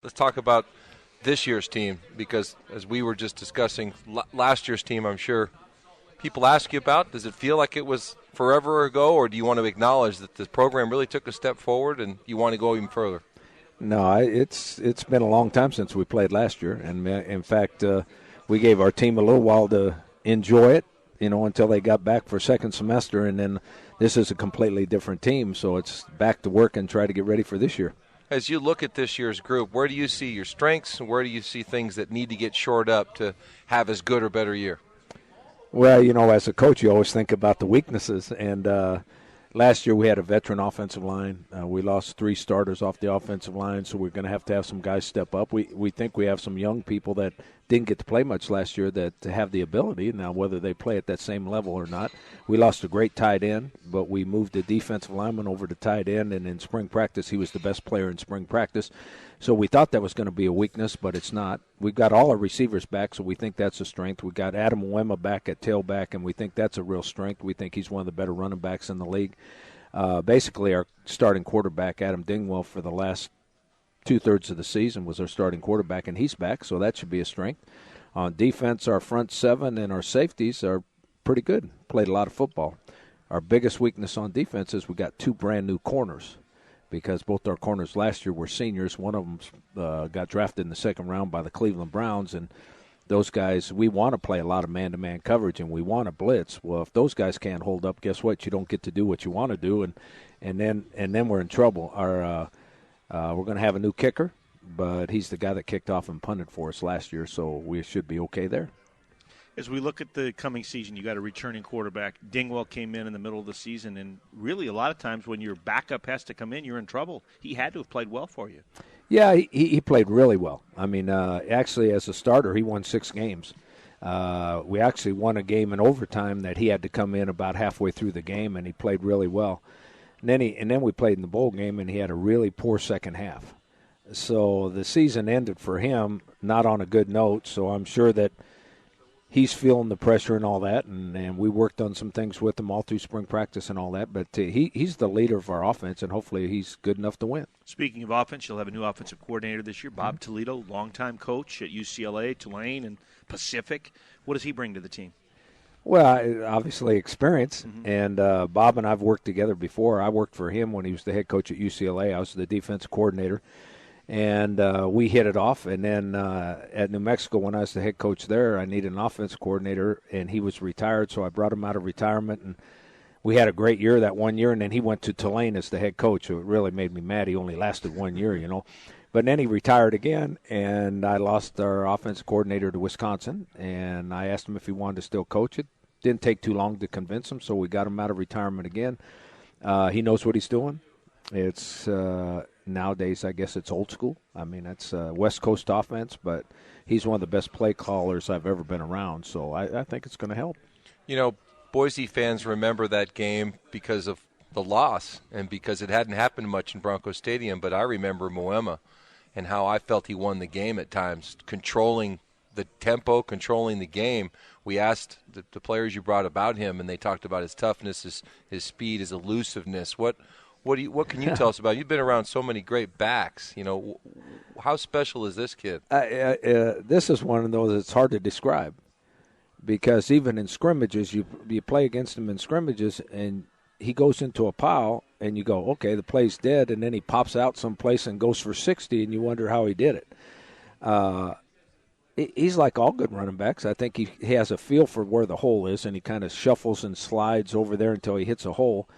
Let's talk about this year's team because, as we were just discussing, last year's team, I'm sure people ask you about. Does it feel like it was forever ago, or do you want to acknowledge that the program really took a step forward and you want to go even further? No, it's been a long time since we played last year, and in fact, we gave our team a little while to enjoy it, until they got back for second semester, and then this is a completely different team, so it's back to work and try to get ready for this year. As you look at this year's group, where do you see your strengths and where do you see things that need to get shored up to have as good or better year? Well, as a coach, you always think about the weaknesses, and last year we had a veteran offensive line. We lost 3 starters off the offensive line, so we're going to have some guys step up. We think we have some young people that didn't get to play much last year that have the ability. Now, whether they play at that same level or not, we lost a great tight end, but we moved the defensive lineman over to tight end, and in spring practice he was the best player in spring practice. So we thought that was going to be a weakness, but it's not. We've got all our receivers back, so we think that's a strength. We got Adam Wemma back at tailback, and we think that's a real strength. We think he's one of the better running backs in the league. Basically, our starting quarterback, Adam Dingwell, for the last 2/3 of the season was our starting quarterback, and he's back, so that should be a strength. On defense, our front 7 and our safeties are pretty good. Played a lot of football. Our biggest weakness on defense is we got 2 brand-new corners because both our corners last year were seniors. One of them got drafted in the second round by the Cleveland Browns, and those guys, we want to play a lot of man-to-man coverage, and we want to blitz. Well, if those guys can't hold up, guess what? You don't get to do what you want to do, and then we're in trouble. We're going to have a new kicker, but he's the guy that kicked off and punted for us last year, so we should be okay there. As we look at the coming season, you got a returning quarterback. Dingwell came in the middle of the season, and really a lot of times when your backup has to come in, you're in trouble. He had to have played well for you. Yeah, he played really well. I mean, actually, as a starter, he won 6 games. We actually won a game in overtime that he had to come in about halfway through the game, and he played really well. And then we played in the bowl game, and he had a really poor second half. So the season ended for him not on a good note, so I'm sure that he's feeling the pressure and all that, and we worked on some things with him all through spring practice and all that. But he's the leader of our offense, and hopefully he's good enough to win. Speaking of offense, you'll have a new offensive coordinator this year, Bob Toledo, longtime coach at UCLA, Tulane, and Pacific. What does he bring to the team? Well, obviously experience, and Bob and I have worked together before. I worked for him when he was the head coach at UCLA. I was the defensive coordinator, and we hit it off. And then at New Mexico, when I was the head coach there, I needed an offensive coordinator, and he was retired, so I brought him out of retirement, and we had a great year that one year, and then he went to Tulane as the head coach, so it really made me mad. He only lasted 1 year, But then he retired again, and I lost our offensive coordinator to Wisconsin, and I asked him if he wanted to still coach it. Didn't take too long to convince him, so we got him out of retirement again. He knows what he's doing. It's nowadays, I guess it's old school. I mean, it's West Coast offense, but he's one of the best play callers I've ever been around, so I think it's going to help. Boise fans remember that game because of the loss and because it hadn't happened much in Bronco Stadium, but I remember Moema and how I felt he won the game at times, controlling the tempo, controlling the game. We asked the players you brought about him, and they talked about his toughness, his speed, his elusiveness. What can you tell us about? You've been around so many great backs. How special is this kid? This is one of those that's hard to describe because even in scrimmages, you play against him in scrimmages, and he goes into a pile, and you go, okay, the play's dead, and then he pops out someplace and goes for 60, and you wonder how he did it. He's like all good running backs. I think he has a feel for where the hole is, and he kind of shuffles and slides over there until he hits a hole,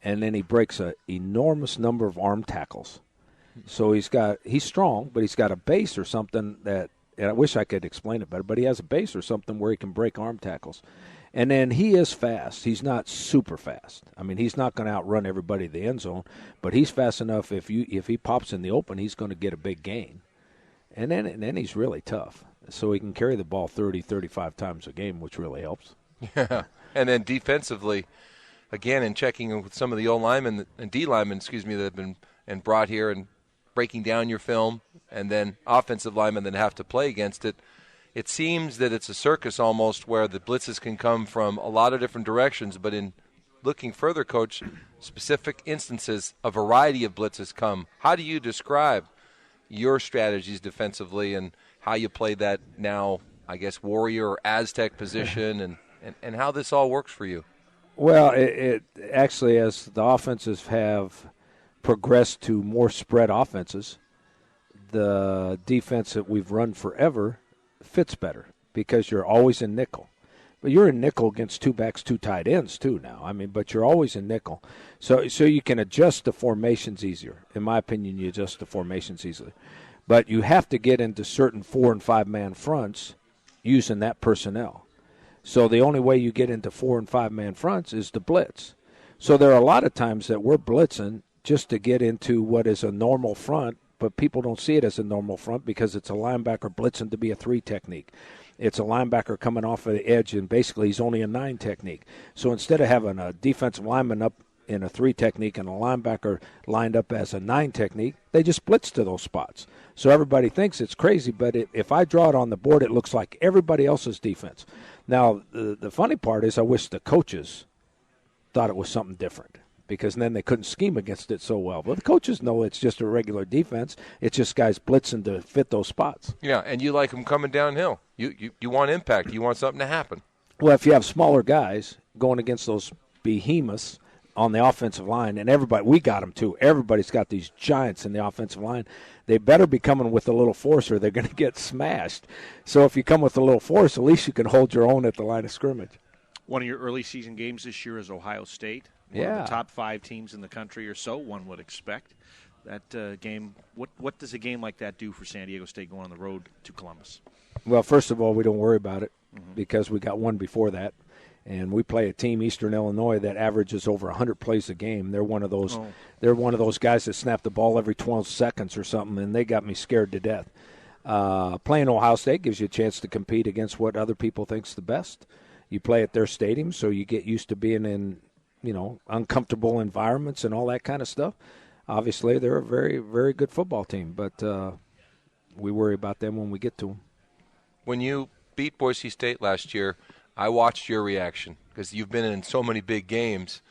and then he breaks an enormous number of arm tackles. So he's strong, but he's got a base or something that, and I wish I could explain it better, but he has a base or something where he can break arm tackles. And then he is fast. He's not super fast. I mean, he's not going to outrun everybody in the end zone, but he's fast enough if he pops in the open, he's going to get a big gain. And then he's really tough. So he can carry the ball 30, 35 times a game, which really helps. Yeah. And then defensively, again, in checking with some of the O linemen and D linemen, that have been and brought here and breaking down your film, and then offensive linemen that have to play against it, it seems that it's a circus almost where the blitzes can come from a lot of different directions. But in looking further, Coach, specific instances, a variety of blitzes come. How do you describe your strategies defensively and how you play that now, I guess, Warrior or Aztec position and how this all works for you. Well, it actually, as the offenses have progressed to more spread offenses, the defense that we've run forever fits better because you're always in nickel. But you're in nickel against two backs, two tight ends too now. I mean, but you're always in nickel. So you can adjust the formations easier. In my opinion, you adjust the formations easily. But you have to get into certain 4- and 5-man fronts using that personnel. So the only way you get into 4- and 5-man fronts is to blitz. So there are a lot of times that we're blitzing just to get into what is a normal front, but people don't see it as a normal front because it's a linebacker blitzing to be a 3 technique. It's a linebacker coming off of the edge, and basically he's only a 9 technique. So instead of having a defensive lineman up in a 3 technique and a linebacker lined up as a 9 technique, they just blitz to those spots. So everybody thinks it's crazy, but if I draw it on the board, it looks like everybody else's defense. Now, the funny part is I wish the coaches thought it was something different, because then they couldn't scheme against it so well. But the coaches know it's just a regular defense. It's just guys blitzing to fit those spots. Yeah, and you like them coming downhill. You want impact. You want something to happen. Well, if you have smaller guys going against those behemoths on the offensive line, and everybody, we got them too. Everybody's got these giants in the offensive line. They better be coming with a little force or they're going to get smashed. So if you come with a little force, at least you can hold your own at the line of scrimmage. One of your early season games this year is Ohio State. One of the top 5 teams in the country or so, one would expect. That game, what does a game like that do for San Diego State going on the road to Columbus? Well, first of all, we don't worry about it because we got one before that. And we play a team, Eastern Illinois, that averages over 100 plays a game. They're one of those. They're one of those guys that snap the ball every 12 seconds or something, and they got me scared to death. Playing Ohio State gives you a chance to compete against what other people think's the best. You play at their stadium, so you get used to being in, uncomfortable environments and all that kind of stuff. Obviously, they're a very, very good football team, but we worry about them when we get to them. When you beat Boise State last year, I watched your reaction because you've been in so many big games.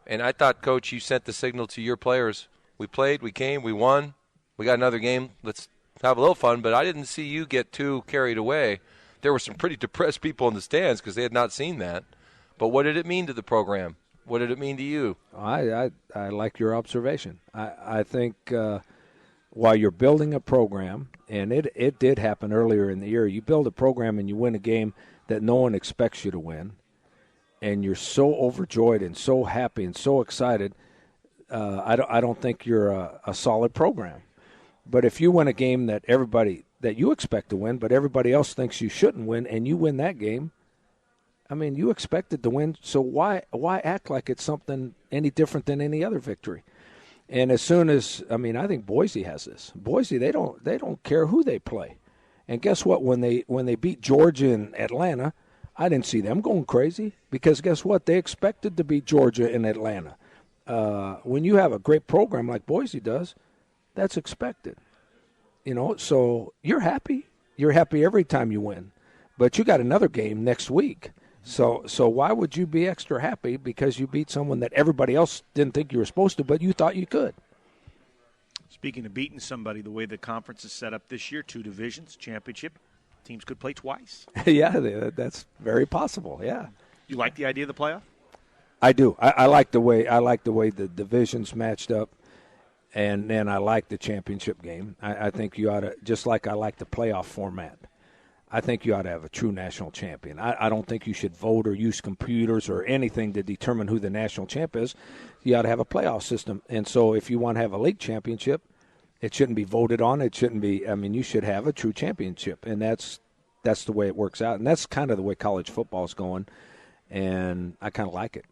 And I thought, Coach, you sent the signal to your players. We played, we came, we won. We got another game. Let's have a little fun. But I didn't see you get too carried away. There were some pretty depressed people in the stands because they had not seen that. But what did it mean to the program? What did it mean to you? I like your observation. I think while you're building a program, and it did happen earlier in the year, you build a program and you win a game that no one expects you to win, and you're so overjoyed and so happy and so excited, I don't think you're a solid program. But if you win a game that you expect to win, but everybody else thinks you shouldn't win, and you win that game, I mean, you expected to win, so why act like it's something any different than any other victory? And as soon as, I think Boise has this. Boise, they don't care who they play. And guess what? When they beat Georgia and Atlanta, I didn't see them going crazy because guess what? They expected to beat Georgia and Atlanta. When you have a great program like Boise does, that's expected. So you're happy. You're happy every time you win. But you got another game next week. So why would you be extra happy because you beat someone that everybody else didn't think you were supposed to, but you thought you could? Speaking of beating somebody, the way the conference is set up this year, 2 divisions, championship, teams could play twice. Yeah, that's very possible. Yeah. You like the idea of the playoff? I do. I like the way the divisions matched up, and then I like the championship game. I think you ought to, just like I like the playoff format. I think you ought to have a true national champion. I don't think you should vote or use computers or anything to determine who the national champ is. You ought to have a playoff system. And so if you want to have a league championship, it shouldn't be voted on. It shouldn't be – you should have a true championship. And that's the way it works out. And that's kind of the way college football is going. And I kind of like it,